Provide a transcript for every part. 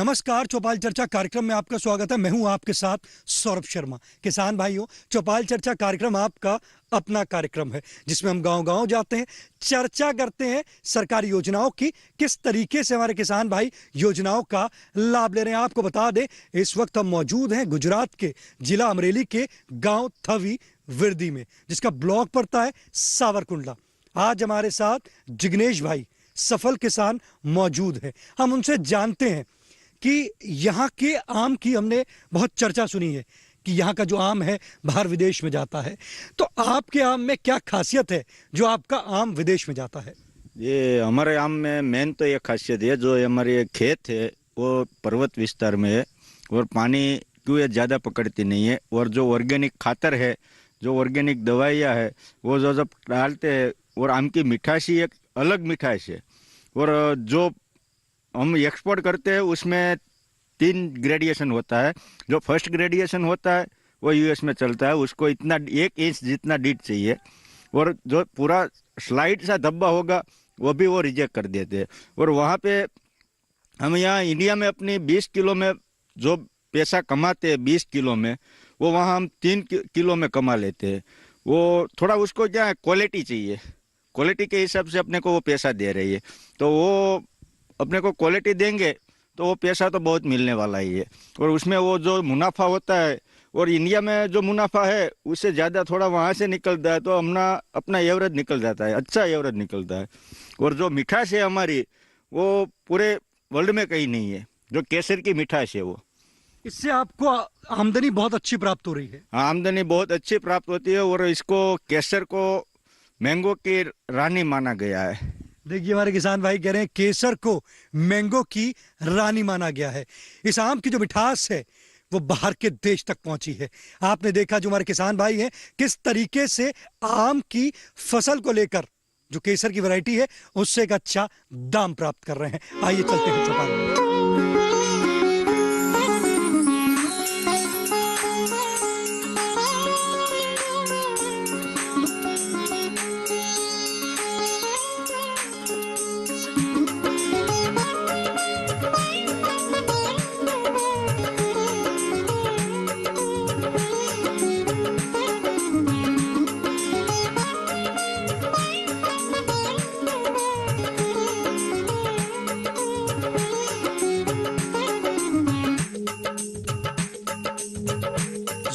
नमस्कार, चौपाल चर्चा कार्यक्रम में आपका स्वागत है। मैं हूं आपके साथ सौरभ शर्मा। किसान भाइयों, चौपाल चर्चा कार्यक्रम आपका अपना कार्यक्रम है जिसमें हम गांव-गांव जाते हैं, चर्चा करते हैं सरकारी योजनाओं की, किस तरीके से हमारे किसान भाई योजनाओं का लाभ ले रहे हैं। आपको बता दें, इस वक्त हम मौजूद हैं गुजरात के जिला अमरेली के गांव थवी विरदी में, जिसका ब्लॉक पड़ता है सावरकुंडला। आज हमारे साथ जिग्नेश भाई सफल किसान मौजूद हैं। हम उनसे जानते हैं कि यहाँ के आम की हमने बहुत चर्चा सुनी है कि यहाँ का जो आम है बाहर विदेश में जाता है, तो आपके आम में क्या खासियत है जो आपका आम विदेश में जाता है? ये हमारे आम में मेन तो ये खासियत है, जो हमारे खेत है वो पर्वत विस्तार में है और पानी क्यों ये ज़्यादा पकड़ती नहीं है, और जो ऑर्गेनिक खातर है, जो ऑर्गेनिक दवाइयाँ है, वो जो जब डालते हैं, और आम की मिठासी एक अलग मिठास है। और जो हम एक्सपोर्ट करते हैं उसमें 3 ग्रेडिएशन होता है। जो फर्स्ट ग्रेडिएशन होता है वो यूएस में चलता है, उसको इतना 1 इंच जितना डीट चाहिए, और जो पूरा स्लाइड सा धब्बा होगा वो भी वो रिजेक्ट कर देते हैं। और वहाँ पे हम यहाँ इंडिया में अपनी 20 किलो में जो पैसा कमाते हैं 20 किलो में, वो वहाँ हम 3 किलो में कमा लेते हैं। वो थोड़ा उसको क्या है, क्वालिटी चाहिए, क्वालिटी के हिसाब से अपने को वो पैसा दे रही है, तो वो अपने को क्वालिटी देंगे तो वो पैसा तो बहुत मिलने वाला ही है। और उसमें वो जो मुनाफा होता है, और इंडिया में जो मुनाफा है उससे ज़्यादा थोड़ा वहाँ से निकलता है, तो अपना एवरेज निकल जाता है, अच्छा एवरेज निकलता है। और जो मिठास है हमारी, वो पूरे वर्ल्ड में कहीं नहीं है, जो केसर की मिठास है वो। इससे आपको आमदनी बहुत अच्छी प्राप्त हो रही है? हाँ, आमदनी बहुत अच्छी प्राप्त होती है, और इसको केसर को मैंगो की रानी माना गया है। देखिए, हमारे किसान भाई कह रहे हैं केसर को मैंगो की रानी माना गया है। इस आम की जो मिठास है वो बाहर के देश तक पहुंची है। आपने देखा जो हमारे किसान भाई हैं किस तरीके से आम की फसल को लेकर जो केसर की वैरायटी है उससे एक अच्छा दाम प्राप्त कर रहे हैं। आइए चलते हैं चौपाल में।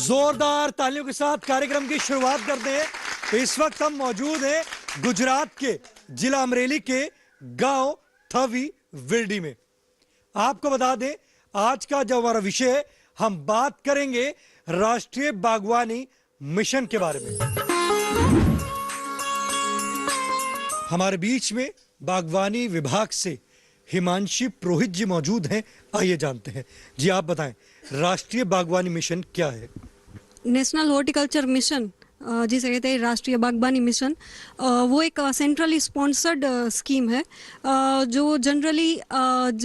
जोरदार तालियों के साथ कार्यक्रम की शुरुआत करते हैं। इस वक्त हम मौजूद हैं गुजरात के जिला अमरेली के गांव थवी विरडी में। आपको बता दें, आज का जो हमारा विषय है, हम बात करेंगे राष्ट्रीय बागवानी मिशन के बारे में। हमारे बीच में बागवानी विभाग से हिमांशी पुरोहित जी मौजूद हैं। आइए जानते हैं। जी, आप बताएं, राष्ट्रीय बागवानी मिशन क्या है? नेशनल हॉर्टिकल्चर मिशन, जिसे कहते हैं राष्ट्रीय बागबानी मिशन, वो एक सेंट्रली स्पॉन्सर्ड स्कीम है जो जनरली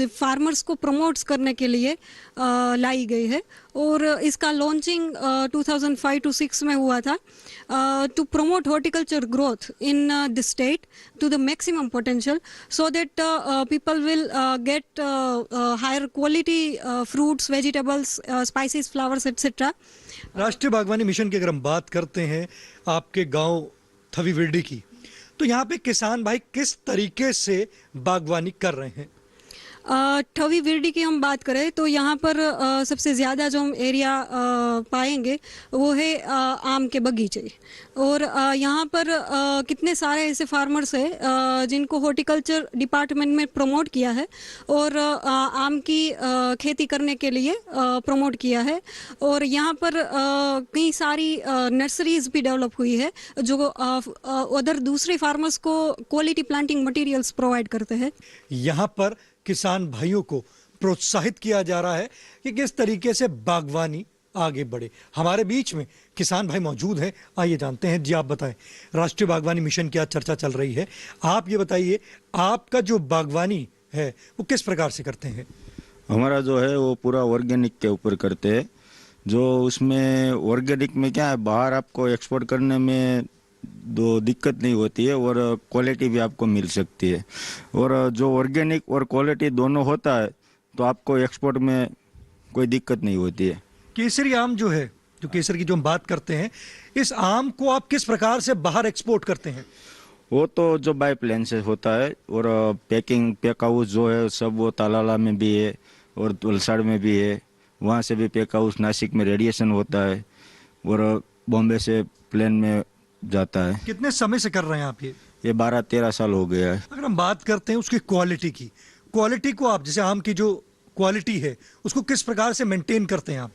फार्मर्स को प्रमोट्स करने के लिए लाई गई है। और इसका लॉन्चिंग 2005 to 6 में हुआ था, to promote horticulture growth in the state to the maximum potential, so that people will get higher quality fruits, vegetables, spices, flowers etcetera. राष्ट्रीय बागवानी मिशन की अगर हम बात करते हैं आपके गांव थवी विरडी की, तो यहाँ पे किसान भाई किस तरीके से बागवानी कर रहे हैं? थवी विरडी की हम बात करें तो यहाँ पर सबसे ज़्यादा जो हम एरिया पाएंगे वो है आम के बगीचे। और यहाँ पर कितने सारे ऐसे फार्मर्स हैं जिनको हॉर्टिकल्चर डिपार्टमेंट में प्रमोट किया है और आम की खेती करने के लिए प्रमोट किया है। और यहाँ पर कई सारी नर्सरीज भी डेवलप हुई है जो उधर दूसरे फार्मर्स को क्वालिटी प्लांटिंग मटेरियल्स प्रोवाइड करते हैं। यहाँ पर किसान भाइयों को प्रोत्साहित किया जा रहा है कि किस तरीके से बागवानी आगे बढ़े। हमारे बीच में किसान भाई मौजूद हैं। आइए जानते हैं। जी, आप बताएं, राष्ट्रीय बागवानी मिशन की आज चर्चा चल रही है, आप ये बताइए आपका जो बागवानी है वो किस प्रकार से करते हैं? हमारा जो है वो पूरा ऑर्गेनिक के ऊपर करते हैं। जो उसमें ऑर्गेनिक में क्या है, बाहर आपको एक्सपोर्ट करने में दो दिक्कत नहीं होती है और क्वालिटी भी आपको मिल सकती है। और जो ऑर्गेनिक और क्वालिटी दोनों होता है तो आपको एक्सपोर्ट में कोई दिक्कत नहीं होती है। केसरी आम जो है, जो केसर की जो हम बात करते हैं, इस आम को आप किस प्रकार से बाहर एक्सपोर्ट करते हैं? वो तो जो बाई प्लेन से होता है, और पैक हाउस जो है सब वो तालाला में भी है और वलसाड़ में भी है। वहाँ से भी पैक हाउस, नासिक में रेडिएशन होता है, और बॉम्बे से प्लेन में जाता है। कितने समय से कर रहे हैं आप ये? 12-13 साल हो गया है। अगर हम बात करते हैं उसकी क्वालिटी को आप, जैसे आम की जो क्वालिटी है उसको किस प्रकार से मेंटेन करते हैं आप?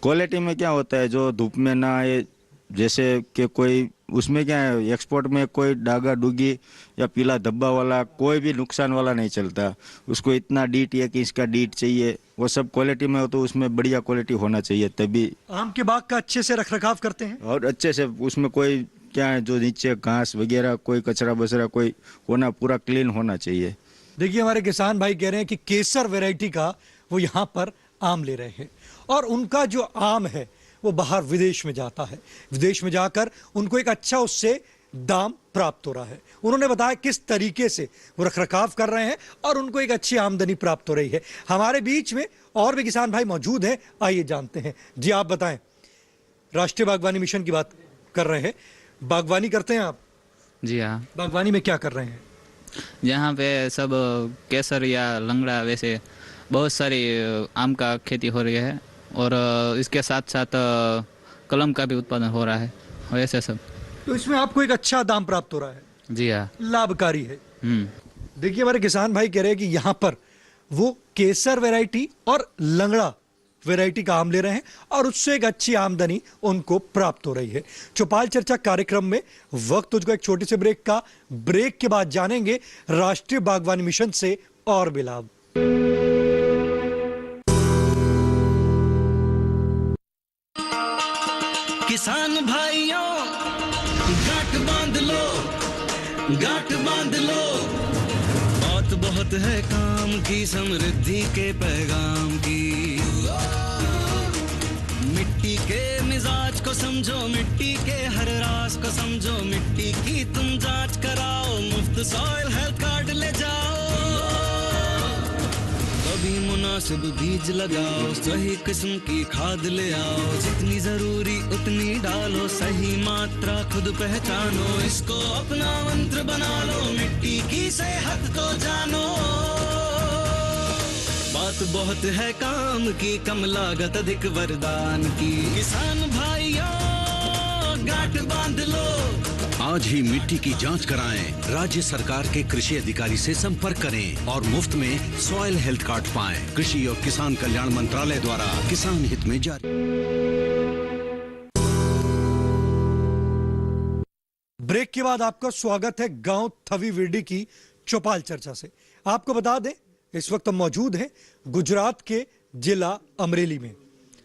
क्वालिटी में क्या होता है, जो धूप में ना आए, जैसे कि कोई उसमें क्या है, एक्सपोर्ट में कोई डागा डूगी या पीला धब्बा वाला कोई भी नुकसान वाला नहीं चलता। उसको इतना डीट है कि इसका डीट चाहिए, वो सब क्वालिटी में हो तो उसमें बढ़िया क्वालिटी होना चाहिए, तभी। आम के बाग का अच्छे से रखरखाव करते हैं और अच्छे से उसमें कोई क्या है, जो नीचे घास वगैरह कोई कचरा बचरा कोई होना, पूरा क्लीन होना चाहिए। देखिए, हमारे किसान भाई कह रहे हैं कि केसर वैरायटी का वो यहाँ पर आम ले रहे हैं, और उनका जो आम है वो बाहर विदेश में जाता है। विदेश में जाकर उनको एक अच्छा उससे दाम प्राप्त हो रहा है। उन्होंने बताया किस तरीके से वो रखरखाव कर रहे हैं और उनको एक अच्छी आमदनी प्राप्त हो रही है। हमारे बीच में और भी किसान भाई मौजूद हैं, आइए जानते हैं। जी, आप बताएं। राष्ट्रीय बागवानी मिशन की बात कर रहे हैं, बागवानी करते हैं आप? जी हाँ। बागवानी में क्या कर रहे हैं? यहाँ पे सब केसर या लंगड़ा वैसे बहुत सारी आम का खेती हो रही है, और इसके साथ साथ कलम का भी उत्पादन हो रहा है, वैसे सब। तो इसमें आपको एक अच्छा दाम प्राप्त हो रहा है? जी हाँ। लाभकारी है। देखिए, हमारे किसान भाई कह रहे हैं कि यहाँ पर वो केसर वैरायटी और लंगड़ा वैरायटी का आम ले रहे हैं और उससे एक अच्छी आमदनी उनको प्राप्त हो रही है। चौपाल चर्चा कार्यक्रम में वक्त तुझको एक छोटे से ब्रेक का। ब्रेक के बाद जानेंगे राष्ट्रीय बागवानी मिशन से और भी लाभ। किसान भाइयों, गांठ बांध लो, गांठ बांध लो, बात बहुत है काम की, समृद्धि के पैगाम की। मिट्टी के मिजाज को समझो, मिट्टी के हर राज को समझो, मिट्टी की तुम जांच कराओ, मुफ्त सॉइल हेल्थ कार्ड ले जाओ। कभी मुनासिब बीज लगाओ, सही किस्म की खाद ले आओ, जितनी जरूरी उतनी डालो, सही मात्रा खुद पहचानो, इसको अपना मंत्र बना लो, मिट्टी की सेहत को जानो। बात बहुत है काम की, कम लागत अधिक वरदान की। किसान भाइयों, गांठ बांध लो, आज ही मिट्टी की जांच कराएं, राज्य सरकार के कृषि अधिकारी से संपर्क करें और मुफ्त में सॉइल हेल्थ कार्ड पाएं। कृषि और किसान कल्याण मंत्रालय द्वारा किसान हित में जारी। ब्रेक के बाद आपका स्वागत है गांव थवी विरडी की चौपाल चर्चा से। आपको बता दें, इस वक्त हम मौजूद हैं गुजरात के जिला अमरेली में।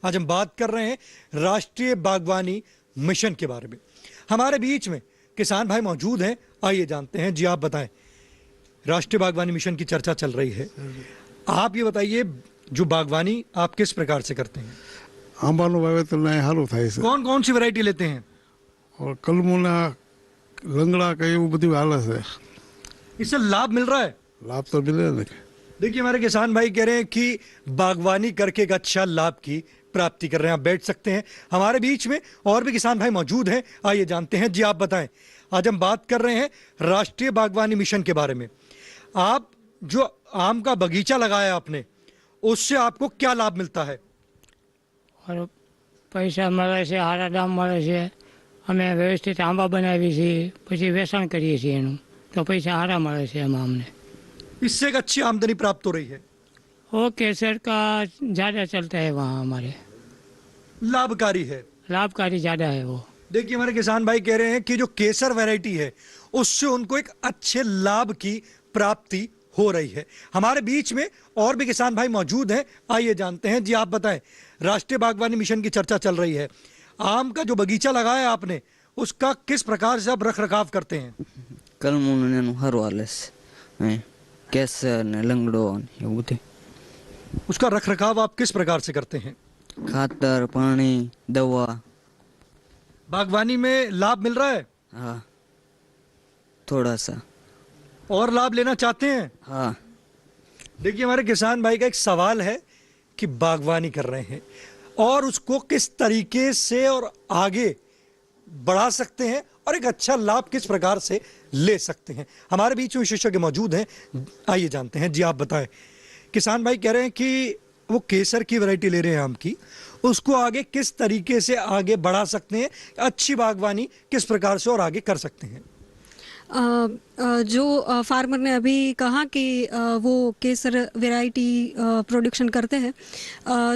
आज हम बात कर रहे हैं राष्ट्रीय बागवानी मिशन के बारे में। हमारे बीच में किसान भाई मौजूद हैं, आइए जानते हैं। जी, आप बताएं। राष्ट्रीय बागवानी मिशन की चर्चा चल रही है, आप ये बताइए, जो बागवानी आप किस प्रकार से करते हैं? आंबाનું વાવેતર ના હારું થાય છે, कौन कौन सी वैरायटी लेते हैं? और कलमुना लंगड़ा का એવું બધું હાલે છે। इससे लाभ मिल रहा है? लाभ तो मिले ने। देखिए, हमारे किसान भाई कह रहे हैं कि बागवानी करके एक अच्छा लाभ की प्राप्ति कर रहे हैं। आप बैठ सकते हैं। हमारे बीच में और भी किसान भाई मौजूद हैं, आइए जानते हैं। जी, आप बताएं। आज हम बात कर रहे हैं राष्ट्रीय बागवानी मिशन के बारे में। आप जो आम का बगीचा लगाया आपने, उससे आपको क्या लाभ मिलता है? और पैसा મળે છે, સારા દામ મળે છે, અમે વ્યવસ્થિત આંબા બનાવીએ છીએ, પછી વેચાણ કરીએ છીએ એનું, તો પૈસા સારા મળે છે એમાં અમને। इससे एक अच्छी आमदनी प्राप्त हो रही है। वो केसर का ज़्यादा चलता है वहाँ हमारे, लाभकारी है, लाभकारी ज़्यादा है वो। देखिए, हमारे किसान भाई कह रहे हैं कि जो केसर वैरायटी है उससे उनको एक अच्छे लाभ की प्राप्ति हो रही है। हमारे बीच में और भी किसान भाई मौजूद हैं, आइए जानते हैं। जी, आप बताएं। राष्ट्रीय बागवानी मिशन की चर्चा चल रही है। आम का जो बगीचा लगाया आपने, उसका किस प्रकार से आप रख रखाव करते हैं? કલમુનું સારું હાલે છે, કેસર ને લંગડો ને એવું બધું। उसका रख रखाव आप किस प्रकार से करते हैं? ખાતર, પાણી, દવા। बागवानी में लाभ मिल रहा है? हाँ, थोड़ा सा। और लाभ लेना चाहते हैं? हाँ। देखिए हमारे किसान भाई का एक सवाल है कि बागवानी कर रहे हैं और उसको किस तरीके से और आगे बढ़ा सकते हैं और एक अच्छा लाभ किस प्रकार से ले सकते हैं। हमारे बीच में विशेषज्ञ मौजूद हैं, आइए जानते हैं। जी आप बताएं। किसान भाई कह रहे हैं कि वो केसर की वैरायटी ले रहे हैं आम की, उसको आगे किस तरीके से आगे बढ़ा सकते हैं, अच्छी बागवानी किस प्रकार से और आगे कर सकते हैं। जो फार्मर ने अभी कहा कि वो केसर वैरायटी प्रोडक्शन करते हैं,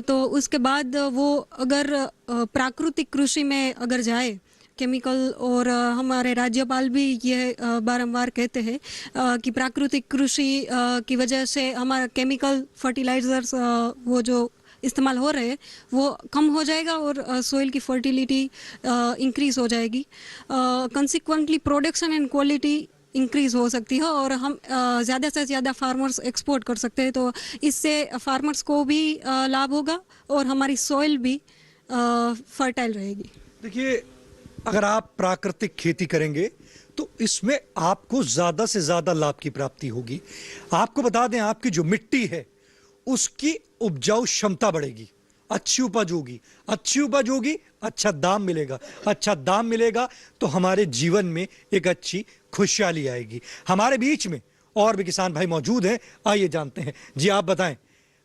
तो उसके बाद वो अगर प्राकृतिक कृषि में अगर जाए, केमिकल, और हमारे राज्यपाल भी ये बारंबार कहते हैं कि प्राकृतिक कृषि की वजह से हमारा केमिकल फर्टिलाइजर्स वो जो इस्तेमाल हो रहे हैं वो कम हो जाएगा और सोइल की फर्टिलिटी इंक्रीज हो जाएगी। Consequently production and quality increase हो सकती है और हम ज़्यादा से ज़्यादा फार्मर्स एक्सपोर्ट कर सकते हैं। तो इससे फार्मर्स को भी लाभ होगा और हमारी सॉइल भी फर्टाइल रहेगी। देखिए अगर आप प्राकृतिक खेती करेंगे तो इसमें आपको ज़्यादा से ज़्यादा लाभ की प्राप्ति होगी। आपको बता दें, आपकी जो मिट्टी है उसकी उपजाऊ क्षमता बढ़ेगी, अच्छी उपज होगी, अच्छी उपज होगी, अच्छा दाम मिलेगा, अच्छा दाम मिलेगा तो हमारे जीवन में एक अच्छी खुशहाली आएगी। हमारे बीच में और भी किसान भाई मौजूद हैं, आइए जानते हैं। जी आप बताएं,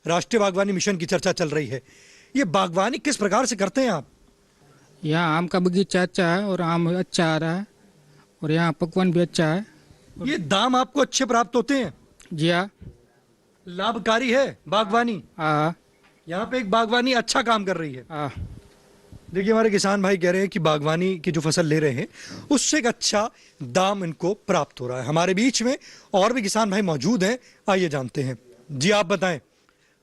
राष्ट्रीय बागवानी मिशन की चर्चा चल रही है, ये बागवानी किस प्रकार से करते हैं आप? यहाँ आम का बगीचा अच्छा है और आम अच्छा आ रहा है और यहाँ पकवान भी अच्छा है। ये दाम आपको अच्छे प्राप्त होते हैं? जी हाँ। लाभकारी है बागवानी? हाँ। यहाँ पे एक बागवानी अच्छा काम कर रही है। हाँ। देखिए हमारे किसान भाई कह रहे हैं कि बागवानी की जो फसल ले रहे हैं उससे एक अच्छा दाम इनको प्राप्त हो रहा है। हमारे बीच में और भी किसान भाई मौजूद हैं, आइए जानते हैं। जी आप बताएं,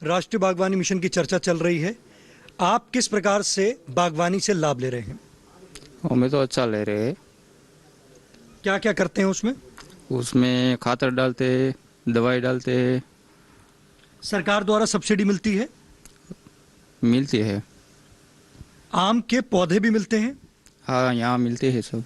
राष्ट्रीय बागवानी मिशन की चर्चा चल रही है, आप किस प्रकार से बागवानी से लाभ ले रहे हैं? हमें तो अच्छा ले रहे हैं। क्या क्या करते हैं उसमें? उसमें खातर डालते, दवाई डालते। सरकार द्वारा सब्सिडी मिलती है? मिलती है। आम के पौधे भी मिलते हैं? हाँ, यहाँ मिलते हैं, सब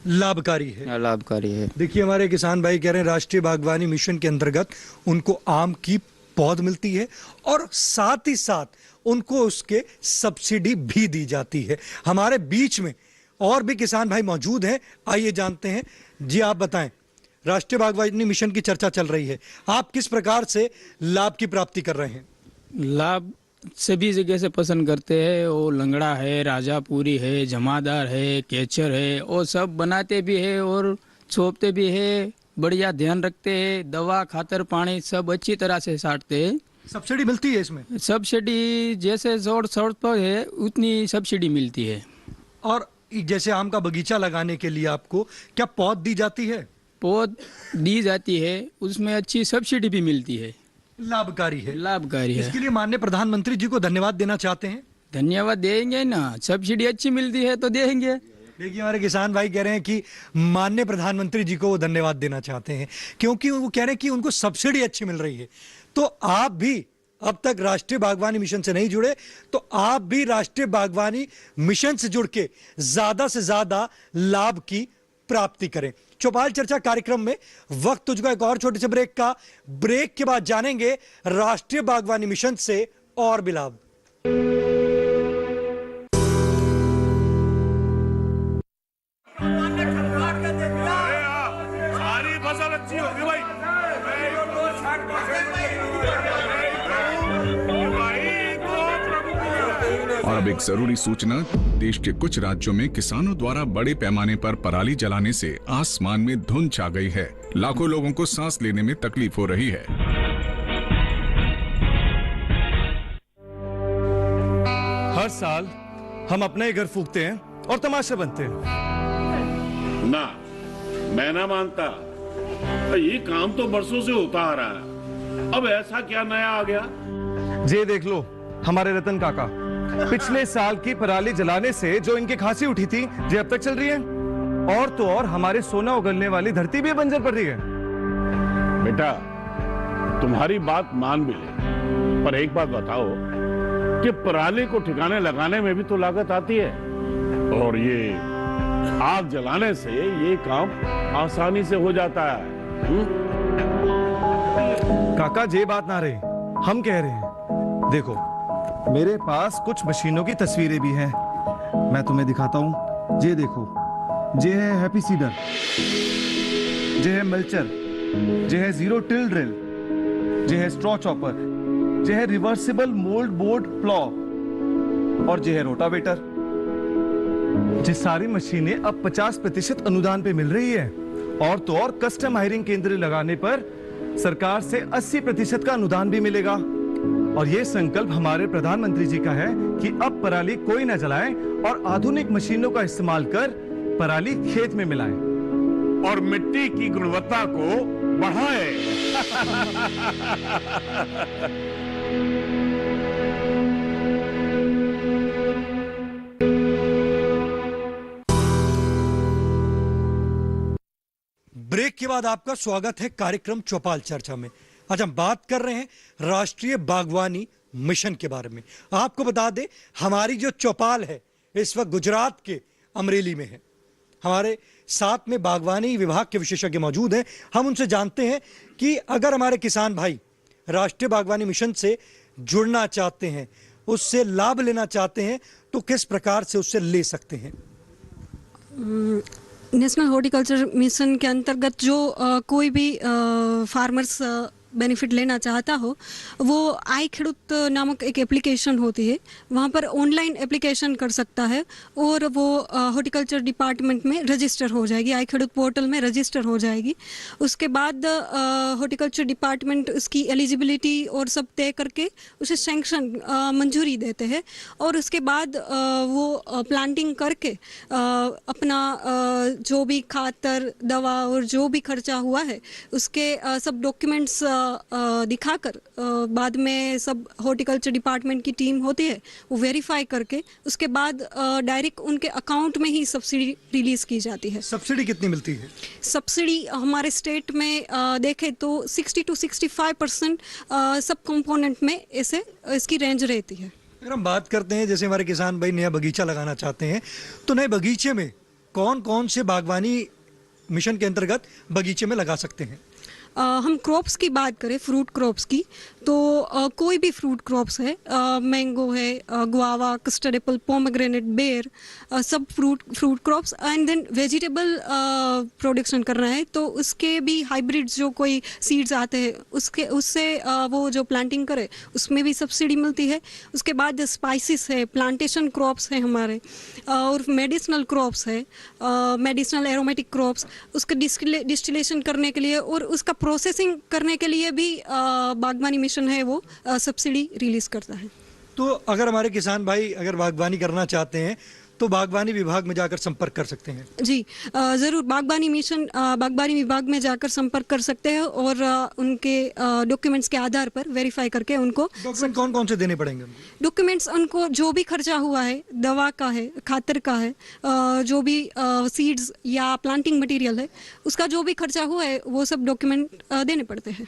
लाभकारी है। लाभकारी है। देखिए हमारे किसान भाई कह रहे हैं राष्ट्रीय बागवानी मिशन के अंतर्गत उनको आम की पौध मिलती है और साथ ही साथ उनको उसके सब्सिडी भी दी जाती है। हमारे बीच में और भी किसान भाई मौजूद हैं, आइए जानते हैं। जी आप बताएं, राष्ट्रीय बागवानी मिशन की चर्चा चल रही है, आप किस प्रकार से लाभ की प्राप्ति कर रहे हैं? लाभ सभी जगह से पसंद करते हैं। वो लंगड़ा है, राजापुरी है, जमादार है, केचर है, वो सब बनाते भी है और छोपते भी है। बढ़िया ध्यान रखते हैं, दवा खातर पानी सब अच्छी तरह से छांटते हैं। सब्सिडी मिलती है इसमें? सब्सिडी जैसे शॉर्ट पर है उतनी सब्सिडी मिलती है। और जैसे आम का बगीचा लगाने के लिए आपको क्या पौध दी जाती है? पौध दी जाती है, उसमें अच्छी सब्सिडी भी मिलती है। लाभकारी है। लाभकारी है। इसके लिए माननीय प्रधानमंत्री जी को धन्यवाद देना चाहते हैं? धन्यवाद देंगे ना, सब्सिडी अच्छी मिलती है तो देंगे। देखिए हमारे किसान भाई कह रहे हैं कि माननीय प्रधानमंत्री जी को वो धन्यवाद देना चाहते हैं क्योंकि वो कह रहे हैं कि उनको सब्सिडी अच्छी मिल रही है। तो आप भी अब तक राष्ट्रीय बागवानी मिशन से नहीं जुड़े तो आप भी राष्ट्रीय बागवानी मिशन से जुड़ के ज्यादा से ज्यादा लाभ की प्राप्ति करें। चौपाल चर्चा कार्यक्रम में वक्त तुझको एक और छोटे से ब्रेक का। ब्रेक के बाद जानेंगे राष्ट्रीय बागवानी मिशन से और भी लाभ। सारी फसल अच्छी होगी भाई। और अब एक जरूरी सूचना, देश के कुछ राज्यों में किसानों द्वारा बड़े पैमाने पर पराली जलाने से आसमान में धुंध छा गई है। लाखों लोगों को सांस लेने में तकलीफ हो रही है। हर साल हम अपने ही घर फूकते हैं और तमाशे बनते हैं। ना, मैं ना मानता। ये काम तो बरसों से होता आ रहा है, अब ऐसा क्या नया आ गया? ये देख लो, हमारे रतन काका पिछले साल की पराली जलाने से जो इनकी खांसी उठी थी, ये अब तक चल रही है। और तो और हमारे सोना उगलने वाली धरती भी बंजर पड़ रही है। बेटा, तुम्हारी बात मान भी ले, पर एक बात बताओ कि पराली को ठिकाने लगाने में भी तो लागत आती है और ये आग जलाने से ये काम आसानी से हो जाता है। काका जे बात ना रहे, हम कह रहे हैं। देखो मेरे पास कुछ मशीनों की तस्वीरें भी हैं, मैं तुम्हें दिखाता हूँ। ये देखो, ये है हैप्पी सीडर, ये है मल्चर, ये है जीरो टिल ड्रिल, ये है स्ट्रॉ चॉपर, ये है रिवर्सिबल मोल्ड बोर्ड प्लॉ और ये है रोटावेटर। ये सारी मशीनें अब 50% अनुदान पे मिल रही है, और तो और कस्टम हायरिंग केंद्र लगाने पर सरकार से 80% का अनुदान भी मिलेगा। और ये संकल्प हमारे प्रधानमंत्री जी का है कि अब पराली कोई न जलाए और आधुनिक मशीनों का इस्तेमाल कर पराली खेत में मिलाएं और मिट्टी की गुणवत्ता को बढ़ाएं। ब्रेक के बाद आपका स्वागत है कार्यक्रम चौपाल चर्चा में। आज हम बात कर रहे हैं राष्ट्रीय बागवानी मिशन के बारे में। आपको बता दें, हमारी जो चौपाल है इस वक्त गुजरात के अमरेली में है। हमारे साथ में बागवानी विभाग के विशेषज्ञ मौजूद हैं। हम उनसे जानते हैं कि अगर हमारे किसान भाई राष्ट्रीय बागवानी मिशन से जुड़ना चाहते हैं, उससे लाभ लेना चाहते हैं, तो किस प्रकार से उससे ले सकते हैं। नेशनल हॉर्टिकल्चर मिशन के अंतर्गत जो कोई भी फार्मर्स बेनिफिट लेना चाहता हो, वो आई खेडूत नामक एक एप्लीकेशन होती है, वहाँ पर ऑनलाइन एप्लीकेशन कर सकता है और वो हॉर्टिकल्चर डिपार्टमेंट में रजिस्टर हो जाएगी, आई खेडूत पोर्टल में रजिस्टर हो जाएगी। उसके बाद हॉर्टिकल्चर डिपार्टमेंट उसकी एलिजिबिलिटी और सब तय करके उसे सैंक्शन मंजूरी देते हैं, और उसके बाद वो प्लांटिंग करके अपना जो भी खातर, दवा और जो भी खर्चा हुआ है उसके सब डॉक्यूमेंट्स दिखाकर बाद में सब हॉर्टिकल्चर डिपार्टमेंट की टीम होती है, वो वेरीफाई करके उसके बाद डायरेक्ट उनके अकाउंट में ही सब्सिडी रिलीज की जाती है। सब्सिडी कितनी मिलती है? सब्सिडी हमारे स्टेट में देखें तो 60 to 65% सब कंपोनेंट में ऐसे इसकी रेंज रहती है। अगर हम बात करते हैं, जैसे हमारे किसान भाई नया बगीचा लगाना चाहते हैं, तो नए बगीचे में कौन कौन से बागवानी मिशन के अंतर्गत बगीचे में लगा सकते हैं? हम क्रॉप्स की बात करें, फ्रूट क्रॉप्स की, तो कोई भी फ्रूट क्रॉप्स है, मैंगो है, गुआवा, कस्टर्ड एप्पल, पोमेग्रेनेट, बेर, सब fruit crops. And then vegetable production करना है तो उसके भी हाइब्रिड्स जो कोई सीड्स आते हैं उससे वो जो प्लांटिंग करे उसमें भी सब्सिडी मिलती है। उसके बाद स्पाइसेस है, प्लांटेशन क्रॉप्स है हमारे, और मेडिसिनल क्रॉप्स है, मेडिसिनल एरोमेटिक क्रॉप्स, उसका डिस्टिलेशन करने के लिए और उसका प्रोसेसिंग करने के लिए भी बागवानी मिशन है वो सब्सिडी रिलीज करता है। तो अगर हमारे किसान भाई अगर बागवानी करना चाहते हैं तो बागवानी विभाग में जाकर संपर्क कर सकते हैं। जी ज़रूर, बागवानी मिशन बागवानी विभाग में जाकर संपर्क कर सकते हैं और उनके डॉक्यूमेंट्स के आधार पर वेरीफाई करके उनको डॉक्यूमेंट कौन कौन से देने पड़ेंगे? डॉक्यूमेंट्स उनको जो भी खर्चा हुआ है, दवा का है, खातर का है, जो भी सीड्स या प्लांटिंग मटीरियल है, उसका जो भी खर्चा हुआ है वो सब डॉक्यूमेंट देने पड़ते हैं।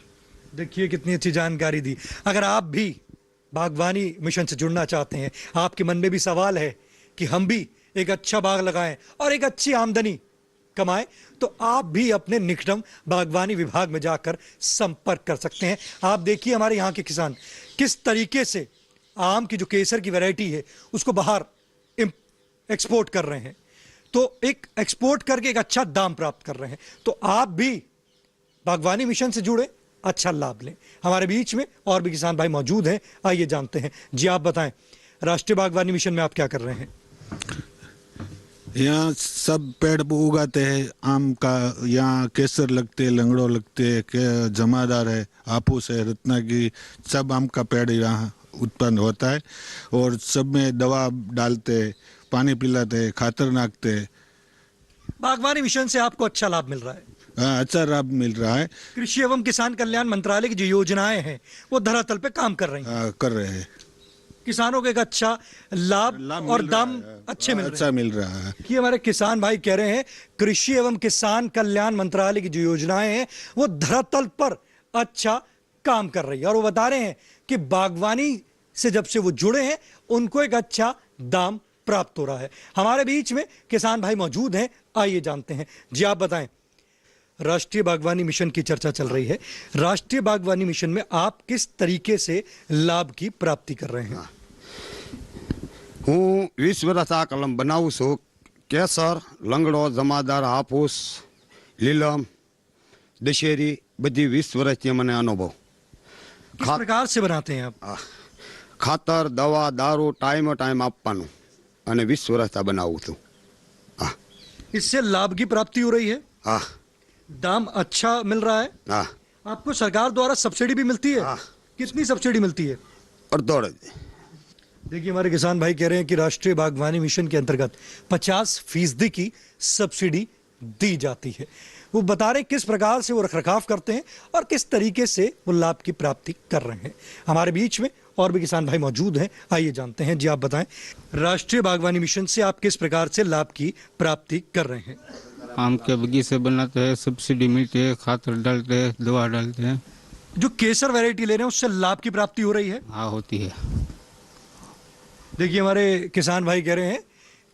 देखिए कितनी अच्छी जानकारी दी। अगर आप भी बागवानी मिशन से जुड़ना चाहते हैं, आपके मन में भी सवाल है कि हम भी एक अच्छा बाग लगाएं और एक अच्छी आमदनी कमाएं, तो आप भी अपने निकटम बागवानी विभाग में जाकर संपर्क कर सकते हैं। आप देखिए हमारे यहाँ के किसान किस तरीके से आम की जो केसर की वैरायटी है उसको बाहर एक्सपोर्ट कर रहे हैं, तो एक एक्सपोर्ट करके एक अच्छा दाम प्राप्त कर रहे हैं। तो आप भी बागवानी मिशन से जुड़े, अच्छा लाभ लें। हमारे बीच में और भी किसान भाई मौजूद हैं, आइए जानते हैं। जी आप बताएं, राष्ट्रीय बागवानी मिशन में आप क्या कर रहे हैं? यहाँ सब पेड़ उगाते हैं, आम का, यहाँ केसर लगते हैं, लंगड़ो लगते हैं, जमादार है, आपूस है, रत्नागिरी, सब आम का पेड़ यहाँ उत्पन्न होता है और सब में दवा डालते हैं, पानी पिलाते हैं, खातर नाकते हैं। बागवानी मिशन से आपको अच्छा लाभ मिल रहा है? हाँ, अच्छा लाभ मिल रहा है। कृषि एवं किसान कल्याण मंत्रालय की जो योजनाएं हैं वो धरातल पे काम कर रही हैं। कर रहे हैं। किसानों को एक अच्छा लाभ और दाम अच्छे मिल रहा है। कि हमारे किसान भाई कह रहे हैं कृषि एवं किसान कल्याण मंत्रालय की जो योजनाएं हैं वो धरातल पर अच्छा काम कर रही है, और वो बता रहे हैं कि बागवानी से जब से वो जुड़े हैं उनको एक अच्छा दाम प्राप्त हो रहा है। हमारे बीच में किसान भाई मौजूद हैं, आइए जानते हैं। जी आप बताएं, राष्ट्रीय बागवानी मिशन की चर्चा चल रही है। राष्ट्रीय बागवानी मिशन में आप किस तरीके से लाभ की प्राप्ति कर रहे हैं? હું 20 વર્ષ આ કલમ બનાવું છું. કેસર, લંગડો, જમાદાર, હાફૂસ, લીલમ, દશેરી બધી 20 વર્ષથી મને અનુભવ. किस प्रकार से बनाते हैं आप? ખાતર, દવા, દારૂ ટાઈમ ટાઈમ આપવાનું અને 20 વર્ષથી બનાવું છું. इससे लाभ की प्राप्ति हो रही है? हाँ. दाम अच्छा मिल रहा है? हाँ. आपको सरकार द्वारा सब्सिडी भी मिलती है? कितनी सब्सिडी मिलती है? अर्धोड़. देखिए, हमारे किसान भाई कह रहे हैं कि राष्ट्रीय बागवानी मिशन के अंतर्गत 50% की सब्सिडी दी जाती है। वो बता रहे किस प्रकार से वो रखरखाव करते हैं और किस तरीके से वो लाभ की प्राप्ति कर रहे हैं। हमारे बीच में और भी किसान भाई मौजूद हैं, आइए जानते हैं। जी आप बताएं, राष्ट्रीय बागवानी मिशन से आप किस प्रकार से लाभ की प्राप्ति कर रहे हैं? आम के बगीचे बनाते हैं, सब्सिडी मिलती है, खातर डालते हैं, दवा डालते हैं। जो केसर वैरायटी ले रहे हैं उससे लाभ की प्राप्ति हो रही है? हाँ, होती है। देखिए, हमारे किसान भाई कह रहे हैं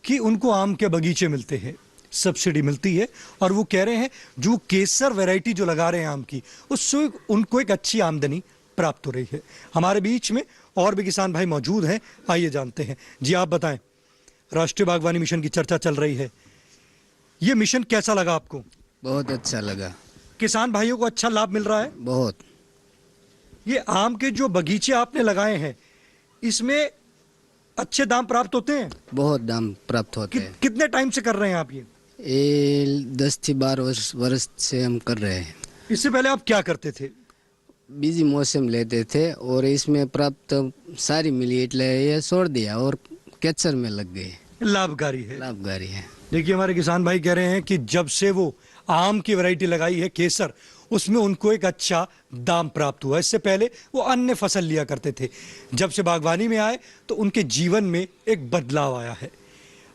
कि उनको आम के बगीचे मिलते हैं, सब्सिडी मिलती है, और वो कह रहे हैं जो केसर वैरायटी जो लगा रहे हैं आम की, उससे उनको एक अच्छी आमदनी प्राप्त हो रही है। हमारे बीच में और भी किसान भाई मौजूद हैं, आइए जानते हैं। जी आप बताएं, राष्ट्रीय बागवानी मिशन की चर्चा चल रही है, ये मिशन कैसा लगा आपको? बहुत अच्छा लगा। किसान भाइयों को अच्छा लाभ मिल रहा है? बहुत। ये आम के जो बगीचे आपने लगाए हैं, इसमें अच्छे दाम प्राप्त होते हैं? बहुत दाम प्राप्त होते हैं। कितने टाइम से कर रहे हैं आप ये? 10 से 12 वर्ष से हम कर रहे हैं। इससे पहले आप क्या करते थे? बिजी मौसम लेते थे और इसमें प्राप्त सारी मिली, એટલે ये छोड़ दिया और केचर में लग गए। लाभकारी है? लाभकारी है। देखिए, हमारे किसान भाई कह रहे हैं कि जब से वो आम की वैरायटी लगाई है केसर, उसमें उनको एक अच्छा दाम प्राप्त हुआ। इससे पहले वो अन्य फसल लिया करते थे। जब से बागवानी में आए तो उनके जीवन में एक बदलाव आया है।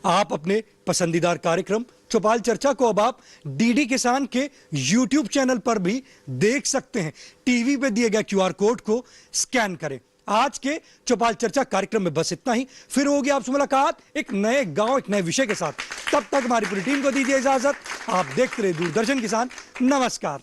आप अपने पसंदीदार कार्यक्रम चौपाल चर्चा को अब आप डीडी किसान के YouTube चैनल पर भी देख सकते हैं। टीवी पे दिए गए QR कोड को स्कैन करें। आज के चौपाल चर्चा कार्यक्रम में बस इतना ही। फिर होगी आपसे मुलाकात एक नए गांव, एक नए विषय के साथ। तब तक हमारी पूरी टीम को दीजिए इजाजत। आप देखते रहिए दूरदर्शन किसान। नमस्कार।